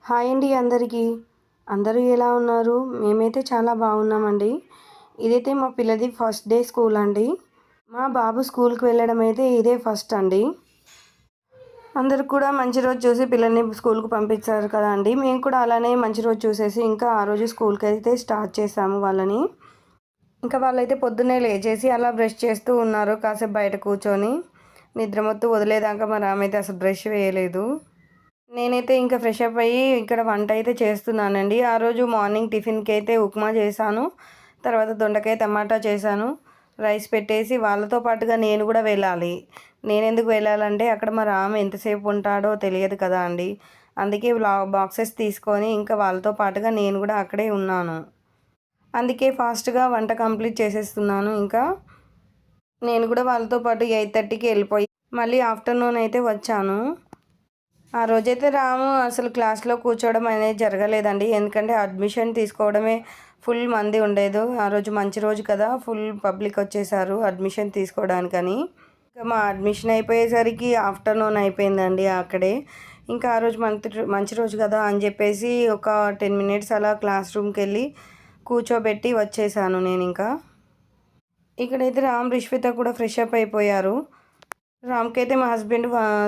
Hi అండి అందరికీ. అందరూ ఎలా ఉన్నారు? మేమైతే చాలా బాగున్నామండి. ఇదైతే మా పిల్లది ఫస్ట్ డే స్కూల్ అండి. మా బాబు స్కూల్కి వెళ్ళడం అయితే ఇదే ఫస్ట్ అండి. అందరూ కూడా మంచి రోజు చూసి పిల్లల్ని స్కూల్కి పంపించారు కదా అండి. మేము కూడా అలానే మంచి రోజు చూసేసి ఇంకా ఆ రోజు స్కూల్కి అయితే స్టార్ట్ చేసాము వాళ్ళని. ఇంకా వాళ్ళైతే పొద్దున్నే లేచేసి అలా బ్రష్ చేస్తూ ఉన్నారు. కాసేపు బయట కూర్చొని నిద్ర మొత్తం వదిలేదాకా మరి ఆమె అయితే అసలు బ్రష్ వేయలేదు. నేనైతే ఇంకా ఫ్రెష్ అప్ అయ్యి ఇక్కడ వంట అయితే చేస్తున్నానండి. ఆ రోజు మార్నింగ్ టిఫిన్కి అయితే ఉప్మా చేశాను. తర్వాత దొండకాయ టమాటా చేశాను. రైస్ పెట్టేసి వాళ్ళతో పాటుగా నేను కూడా వెళ్ళాలి. నేనెందుకు వెళ్ళాలంటే అక్కడ మా రామ్ ఎంతసేపు ఉంటాడో తెలియదు కదా అండి. అందుకే బాక్సెస్ తీసుకొని ఇంకా వాళ్ళతో పాటుగా నేను కూడా అక్కడే ఉన్నాను. అందుకే ఫాస్ట్గా వంట కంప్లీట్ చేసేస్తున్నాను. ఇంకా నేను కూడా వాళ్ళతో పాటు 8:30కి వెళ్ళిపోయి మళ్ళీ ఆఫ్టర్నూన్ అయితే వచ్చాను. ఆ రోజైతే రాము అసలు క్లాస్లో కూర్చోవడం అనేది జరగలేదండి. ఎందుకంటే అడ్మిషన్ తీసుకోవడమే ఫుల్ మంది ఉండేది. ఆ రోజు మంచి రోజు కదా, ఫుల్ పబ్లిక్ వచ్చేసారు అడ్మిషన్ తీసుకోవడానికని. ఇంకా మా అడ్మిషన్ అయిపోయేసరికి ఆఫ్టర్నూన్ అయిపోయిందండి అక్కడే. ఇంకా ఆ రోజు మంచి రోజు కదా అని చెప్పేసి ఒక 10 మినిట్స్ అలా క్లాస్ రూమ్కి వెళ్ళి కూర్చోబెట్టి వచ్చేసాను నేను. ఇంకా ఇక్కడైతే రామ్ రిష్విత కూడా ఫ్రెష్ అప్ అయిపోయారు. రామ్కి అయితే మా హస్బెండ్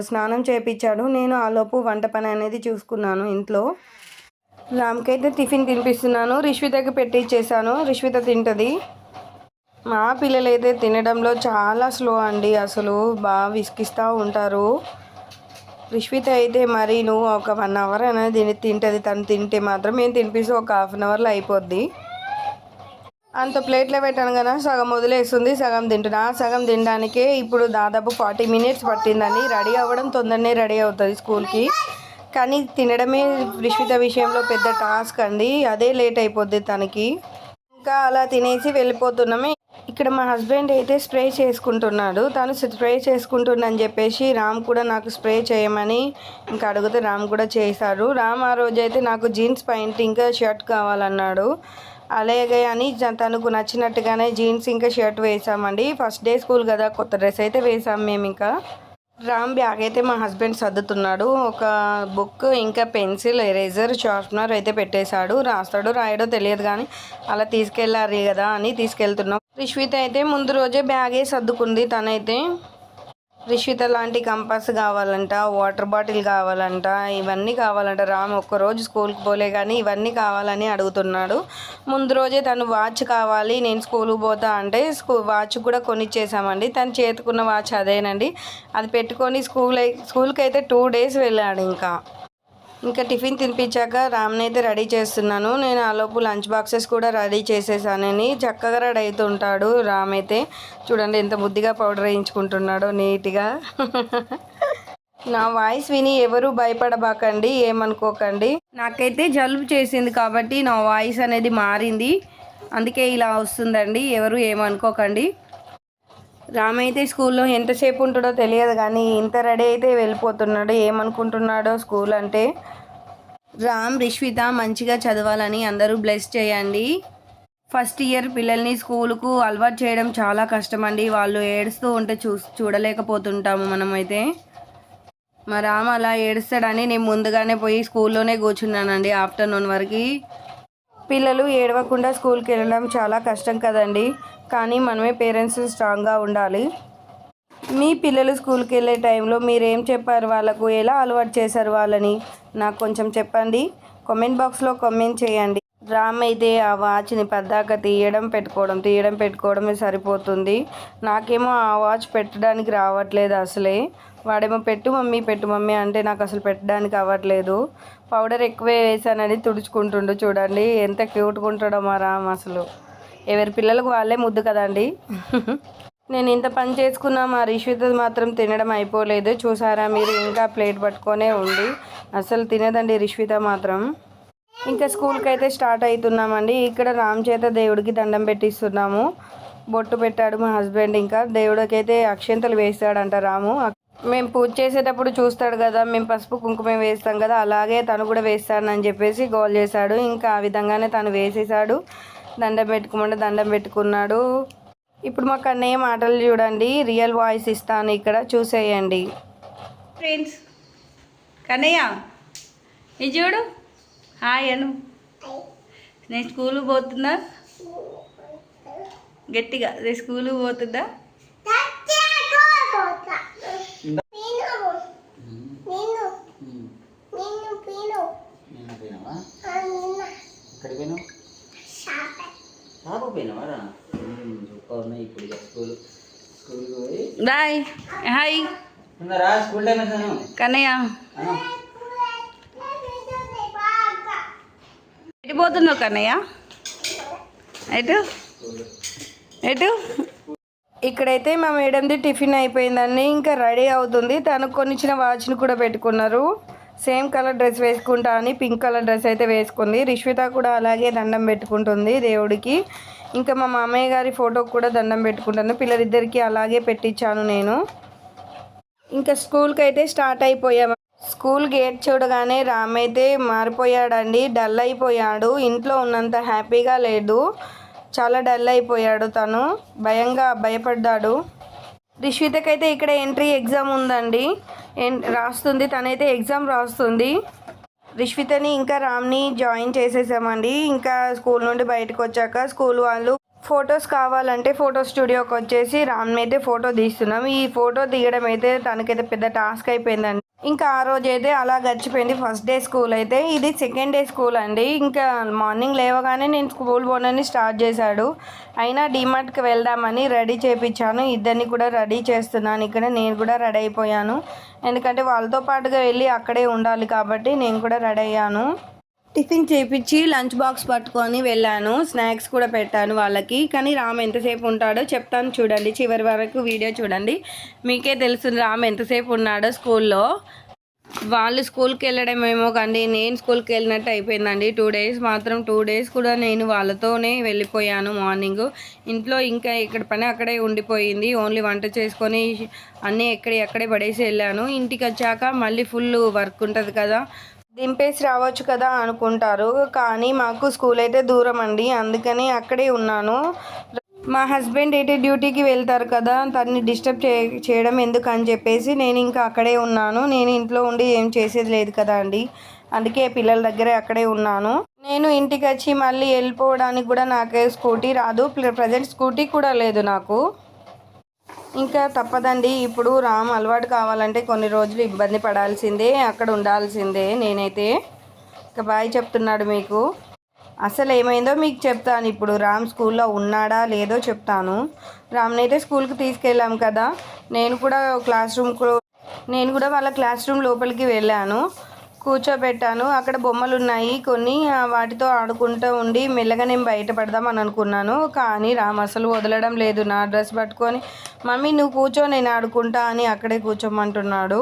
స్నానం చేయించాడు. నేను ఆలోపు వంట పని అనేది చూసుకున్నాను ఇంట్లో. రామ్కి అయితే టిఫిన్ తినిపిస్తున్నాను. రిష్వితకి పెట్టి ఇచ్చేసాను. రిష్విత తింటుంది. మా పిల్లలైతే తినడంలో చాలా స్లో అండి. అసలు బాగా విసిగిస్తూ ఉంటారు. రిష్విత అయితే మరి నువ్వు ఒక 1 అవర్ అనేది తింటుంది. తను తింటే మాత్రం మేము తినిపిస్తే ఒక 1/2 అవర్లో అయిపోద్ది. అంత ప్లేట్లో పెట్టాను కదా, సగం వదిలేస్తుంది, సగం తింటున్నా. సగం తినడానికే ఇప్పుడు దాదాపు 40 మినిట్స్ పట్టిందండి. రెడీ అవ్వడం తొందరనే రెడీ అవుతుంది స్కూల్కి, కానీ తినడమే రిష్విత విషయంలో పెద్ద టాస్క్ అండి. అదే లేట్ అయిపోద్ది తనకి. ఇంకా అలా తినేసి వెళ్ళిపోతున్నామే. ఇక్కడ మా హస్బెండ్ అయితే స్ప్రే చేసుకుంటున్నాడు. తను స్ప్రే చేసుకుంటుందని చెప్పేసి రామ్ కూడా నాకు స్ప్రే చేయమని ఇంకా అడిగితే రామ్ కూడా చేశాడు. రామ్ ఆ రోజైతే నాకు జీన్స్ ప్యాంట్ ఇంకా షర్ట్ కావాలన్నాడు. అలాగే అని తనకు నచ్చినట్టుగానే జీన్స్ ఇంకా షర్ట్ వేసామండి. ఫస్ట్ డే స్కూల్ కదా, కొత్త డ్రెస్ అయితే వేసాం మేము. ఇంకా రామ్ బ్యాగ్ అయితే మా హస్బెండ్ సర్దుతున్నాడు. ఒక బుక్ ఇంకా పెన్సిల్, ఎరేజర్, షార్ప్నర్ అయితే పెట్టేశాడు. రాస్తాడో రాయడో తెలియదు కానీ అలా తీసుకెళ్ళారు కదా అని తీసుకెళ్తున్నాం. రిష్విత అయితే ముందు రోజే బ్యాగే సర్దుకుంది. తనైతే రిష్విత లాంటి కంపాస్ కావాలంట, వాటర్ బాటిల్ కావాలంట, ఇవన్నీ కావాలంట. రామ్ ఒక్కరోజు స్కూల్కి పోలే కానీ ఇవన్నీ కావాలని అడుగుతున్నాడు. ముందు రోజే తను వాచ్ కావాలి, నేను స్కూల్కి పోతా అంటే వాచ్ కూడా కొనిచ్చేసామండి. తను చేతుకున్న వాచ్ అదేనండి. అది పెట్టుకొని స్కూల్కి అయితే 2 డేస్ వెళ్ళాడు. ఇంకా టిఫిన్ తినిపించాక రామ్ని అయితే రెడీ చేస్తున్నాను నేను. ఆలోపు లంచ్ బాక్సెస్ కూడా రెడీ చేసేసానని చక్కగా రెడీ అవుతుంటాడు రామ్ అయితే. చూడండి ఎంత బుద్ధిగా పౌడర్ వేయించుకుంటున్నాడో నీట్గా. నా వాయిస్ విని ఎవరు భయపడబాకండి, ఏమనుకోకండి. నాకైతే జలుబు చేసింది కాబట్టి నా వాయిస్ అనేది మారింది, అందుకే ఇలా వస్తుందండి. ఎవరు ఏమనుకోకండి. రామ్ అయితే స్కూల్లో ఎంతసేపు ఉంటాడో తెలియదు కానీ ఇంత రెడీ అయితే వెళ్ళిపోతున్నాడు. ఏమనుకుంటున్నాడో స్కూల్ అంటే. రామ్, రిష్విత మంచిగా చదవాలని అందరూ బ్లెస్ చేయండి. ఫస్ట్ ఇయర్ పిల్లల్ని స్కూల్కు అలవాటు చేయడం చాలా కష్టం అండి. వాళ్ళు ఏడుస్తూ ఉంటే చూడలేకపోతుంటాము మనమైతే. మా రామ్ అలా ఏడుస్తాడని నేను ముందుగానే పోయి స్కూల్లోనే కూర్చున్నానండి ఆఫ్టర్నూన్ వరకు. పిల్లలు ఏడవకుండా స్కూల్కి వెళ్ళడం చాలా కష్టం కదండి, కానీ మనమే పేరెంట్స్ స్ట్రాంగ్గా ఉండాలి. మీ పిల్లలు స్కూల్కి వెళ్ళే టైంలో మీరేం చెప్పారు వాళ్ళకు, ఎలా అలవాటు చేశారు వాళ్ళని నాకు కొంచెం చెప్పండి. కామెంట్ బాక్స్లో కామెంట్ చేయండి. రామ్ అయితే ఆ వాచ్ని పద్దాక తీయడం పెట్టుకోవడమే సరిపోతుంది. నాకేమో ఆ వాచ్ పెట్టడానికి రావట్లేదు అసలే. వాడేమో పెట్టు మమ్మీ అంటే నాకు అసలు పెట్టడానికి అవ్వట్లేదు. పౌడర్ ఎక్కువే వేసానని తుడుచుకుంటుండు. చూడండి ఎంత క్యూట్గా ఉంటాడో మా రామ్. అసలు ఎవరి పిల్లలకు వాళ్ళే ముద్దు కదండి. నేను ఇంత పని చేసుకున్నా మా రిష్విత మాత్రం తినడం అయిపోలేదు. చూసారా మీరు, ఇంకా ప్లేట్ పట్టుకొనే ఉంది. అసలు తినదండి రిష్విత మాత్రం. ఇంకా స్కూల్కి అయితే స్టార్ట్ అవుతున్నామండి. ఇక్కడ రామ్ చేత దేవుడికి దండం పెట్టిస్తున్నాము. బొట్టు పెట్టాడు మా హస్బెండ్. ఇంకా దేవుడికి అయితే అక్షంతలు వేస్తాడంట రాము. మేము పూజ చేసేటప్పుడు చూస్తాడు కదా, మేము పసుపు కుంకుమ వేస్తాం కదా, అలాగే తను కూడా వేస్తాడని చెప్పేసి గోల్ చేశాడు. ఇంకా ఆ విధంగానే తను వేసేసాడు. దండం పెట్టుకోమంటే దండం పెట్టుకున్నాడు. ఇప్పుడు మా కన్నయ్య మాటలు చూడండి, రియల్ వాయిస్ ఇస్తాను ఇక్కడ, చూసేయండి. ఫ్రెండ్స్, కన్నయ్య ఇది చూడు, హాయ్ అను. నేను స్కూల్ పోతున్నా గట్టిగా. నేను స్కూల్ పోతుందా? బాయ్. హాయ్ కన్నయ్య. ఎటు పోతున్నావు కన్నయ్య? ఎటు ఎటు? ఇక్కడైతే మా మేడంది టిఫిన్ అయిపోయిందండి. ఇంకా రెడీ అవుతుంది. తనకు కొనిచ్చిన వాచ్ని కూడా పెట్టుకున్నారు. సేమ్ కలర్ డ్రెస్ వేసుకుంటా అని పింక్ కలర్ డ్రెస్ అయితే వేసుకుంది. రిష్విత కూడా అలాగే దండం పెట్టుకుంటుంది దేవుడికి. ఇంకా మా మామయ్య గారి ఫోటోకి కూడా దండం పెట్టుకుంటాను. పిల్లలిద్దరికీ అలాగే పెట్టించాను నేను. ఇంకా స్కూల్కి అయితే స్టార్ట్ అయిపోయాము. స్కూల్ గేట్ చూడగానే రామ్ అయితే మారిపోయాడండి. డల్ అయిపోయాడు. ఇంట్లో ఉన్నంత హ్యాపీగా లేదు. చాలా డల్ అయిపోయాడు. తను భయపడ్డాడు. రిష్వితకైతే ఇక్కడ ఎంట్రీ ఎగ్జామ్ ఉందండి. రాస్తుంది. తనైతే ఎగ్జామ్ రాస్తుంది. రిష్వితని ఇంకా రామ్ని జాయిన్ చేసేసామండి. ఇంకా స్కూల్ నుండి బయటకు వచ్చాక స్కూల్ వాళ్ళు ఫొటోస్ కావాలంటే ఫోటో స్టూడియోకి వచ్చేసి రామ్ని అయితే ఫోటో తీస్తున్నాం. ఈ ఫోటో తీయడం అయితే తనకైతే పెద్ద టాస్క్ అయిపోయిందండి. ఇంకా ఆ రోజు అయితే అలా గడిచిపోయింది. ఫస్ట్ డే స్కూల్ అయితే. ఇది సెకండ్ డే స్కూల్ అండి. ఇంకా మార్నింగ్ లేవగానే నేను స్కూల్ పోనని స్టార్ట్ చేశాడు. అయినా డీమార్ట్కి వెళ్దామని రెడీ చేయించాను. ఇద్దరిని కూడా రెడీ చేస్తున్నాను. ఇక్కడ నేను కూడా రెడీ అయిపోయాను. ఎందుకంటే వాళ్ళతో పాటుగా వెళ్ళి అక్కడే ఉండాలి కాబట్టి నేను కూడా రెడీ అయ్యాను. టిఫిన్ చేయించి లంచ్ బాక్స్ పట్టుకొని వెళ్ళాను. స్నాక్స్ కూడా పెట్టాను వాళ్ళకి. కానీ రామ్ ఎంతసేపు ఉంటాడో చెప్తాను చూడండి. చివరి వరకు వీడియో చూడండి. మీకే తెలుస్తుంది రామ్ ఎంతసేపు ఉన్నాడో స్కూల్లో. వాళ్ళు స్కూల్కి వెళ్ళడమేమో కానీ నేను స్కూల్కి వెళ్ళినట్టు అయిపోయిందండి. 2 days మాత్రం 2 days కూడా నేను వాళ్ళతోనే వెళ్ళిపోయాను. మార్నింగ్ ఇంట్లో ఇంకా ఇక్కడ పని అక్కడే ఉండిపోయింది. ఓన్లీ వంట చేసుకొని అన్నీ ఎక్కడే పడేసి వెళ్ళాను. ఇంటికి వచ్చాక మళ్ళీ ఫుల్ వర్క్ ఉంటుంది కదా, దింపేసి రావచ్చు కదా అనుకుంటారు. కానీ మాకు స్కూల్ అయితే దూరం అండి. అందుకని అక్కడే ఉన్నాను. మా హస్బెండ్ అయితే డ్యూటీకి వెళ్తారు కదా, తన్ని డిస్టర్బ్ చేయడం ఎందుకు అని చెప్పేసి నేను ఇంకా అక్కడే ఉన్నాను. నేను ఇంట్లో ఉండి ఏం చేసేది లేదు కదా అండి. అందుకే పిల్లల దగ్గరే అక్కడే ఉన్నాను. నేను ఇంటికి వచ్చి మళ్ళీ వెళ్ళిపోవడానికి కూడా నాకే స్కూటీ రాదు. ప్రజెంట్ స్కూటీ కూడా లేదు నాకు. ఇంకా తప్పదండి. ఇప్పుడు రామ్ అలవాటు కావాలంటే కొన్ని రోజులు ఇబ్బంది పడాల్సిందే, అక్కడ ఉండాల్సిందే. నేనైతే ఇంకా బాయ్ చెప్తున్నాడు మీకు. అసలు ఏమైందో మీకు చెప్తాను. ఇప్పుడు రామ్ స్కూల్లో ఉన్నాడా లేదో చెప్తాను. రామ్ని అయితే స్కూల్కి తీసుకెళ్ళాం కదా, నేను కూడా వాళ్ళ క్లాస్ రూమ్ లోపలికి వెళ్ళాను. కూర్చోబెట్టాను. అక్కడ బొమ్మలు ఉన్నాయి కొన్ని, వాటితో ఆడుకుంటూ ఉండి మెల్లగా నేను బయటపడదాం అని అనుకున్నాను. కానీ రామ్ అసలు వదలడం లేదు. నా డ్రెస్ పట్టుకొని మమ్మీ నువ్వు కూర్చో నేను ఆడుకుంటా అని అక్కడే కూర్చోమంటున్నాడు.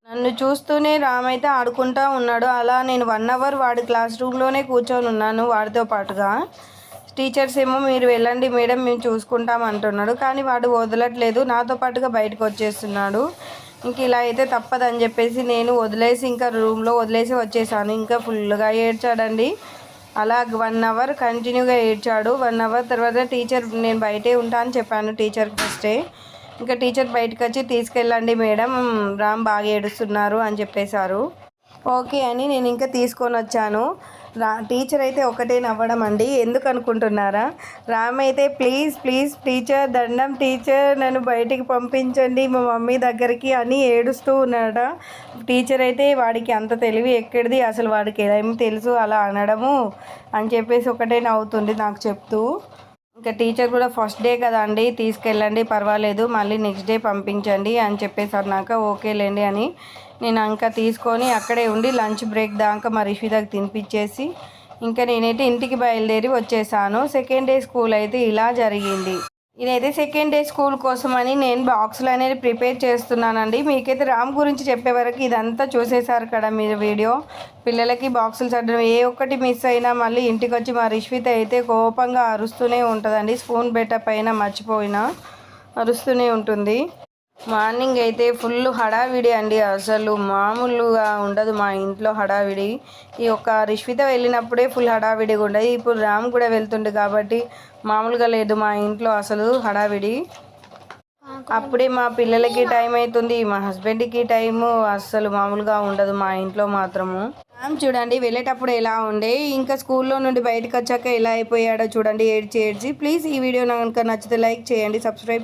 నన్ను చూస్తూనే రామ్ అయితే ఆడుకుంటూ ఉన్నాడు. అలా నేను 1 hour వాడి క్లాస్ రూమ్లోనే కూర్చొని ఉన్నాను వాడితో పాటుగా. టీచర్స్ ఏమో మీరు వెళ్ళండి మేడం మేము చూసుకుంటాం అంటున్నాడు. కానీ వాడు వదలట్లేదు. నాతో పాటుగా బయటకు వచ్చేస్తున్నాడు. ఇంక ఇలా అయితే తప్పదని చెప్పేసి నేను వదిలేసి ఇంకా రూమ్లో వదిలేసి వచ్చేసాను. ఇంకా ఫుల్గా ఏడ్చాడండి. అలా 1 hour కంటిన్యూగా ఏడ్చాడు. 1 hour తర్వాత టీచర్ నేను బయటే ఉంటా అని చెప్పాను టీచర్కి ఫస్టే. ఇంకా టీచర్ బయటకు వచ్చి తీసుకెళ్ళండి మేడం రామ్ బాగా ఏడుస్తున్నారు అని చెప్పేశారు. ఓకే అని నేను ఇంకా తీసుకొని వచ్చాను. టీచర్ అయితే ఒకటే నవ్వడం అండి. ఎందుకు అనుకుంటున్నారా? రామ్ అయితే ప్లీజ్ ప్లీజ్ టీచర్ దండం టీచర్ నన్ను బయటికి పంపించండి మా మమ్మీ దగ్గరికి అని ఏడుస్తూ ఉన్నాడ. టీచర్ అయితే వాడికి అంత తెలివి ఎక్కడిది, అసలు వాడికి ఏమి తెలుసు అలా అనడము అని చెప్పేసి ఒకటే నవ్వుతుంది నాకు చెప్తూ. ఇంకా టీచర్ కూడా ఫస్ట్ డే కదా అండి తీసుకెళ్ళండి పర్వాలేదు మళ్ళీ నెక్స్ట్ డే పంపించండి అని చెప్పేసారు. నాకు ఓకేలేండి అని నేను ఇంకా తీసుకొని అక్కడే ఉండి లంచ్ బ్రేక్ దాకా మా రిష్వితకి తినిపించేసి ఇంకా నేనైతే ఇంటికి బయలుదేరి వచ్చేసాను. సెకండ్ డే స్కూల్ అయితే ఇలా జరిగింది. ఇదైతే సెకండ్ డే స్కూల్ కోసమని నేను బాక్సులు అనేది ప్రిపేర్ చేస్తున్నానండి. మీకైతే రామ్ గురించి చెప్పే వరకు ఇదంతా చూసేశారు కదా మీరు వీడియో. పిల్లలకి బాక్సులు చదవడం ఏ ఒక్కటి మిస్ అయినా మళ్ళీ ఇంటికి వచ్చి మా రిష్విత అయితే కోపంగా అరుస్తూనే ఉంటుందండి. స్పూన్ బెట్ట పైన మర్చిపోయినా అరుస్తూనే ఉంటుంది. మార్నింగ్ అయితే ఫుల్ హడావిడి అండి. అసలు మామూలుగా ఉండదు మా ఇంట్లో హడావిడి. ఈ ఒక్క రిష్విత వెళ్ళినప్పుడే ఫుల్ హడావిడిగా ఉండదు. ఇప్పుడు రామ్ కూడా వెళ్తుండే కాబట్టి మామూలుగా లేదు మా ఇంట్లో అసలు హడావిడి. అప్పుడే మా పిల్లలకి టైం అవుతుంది, మా హస్బెండ్కి టైము అస్సలు మామూలుగా ఉండదు మా ఇంట్లో మాత్రము. మ్యామ్ చూడండి వెళ్ళేటప్పుడు ఎలా ఉండే ఇంకా స్కూల్లో నుండి బయటకు వచ్చాక ఎలా అయిపోయాడో చూడండి ఏడ్చి ఏడ్చి. ప్లీజ్ ఈ వీడియో కనుక నచ్చితే లైక్ చేయండి, సబ్స్క్రైబ్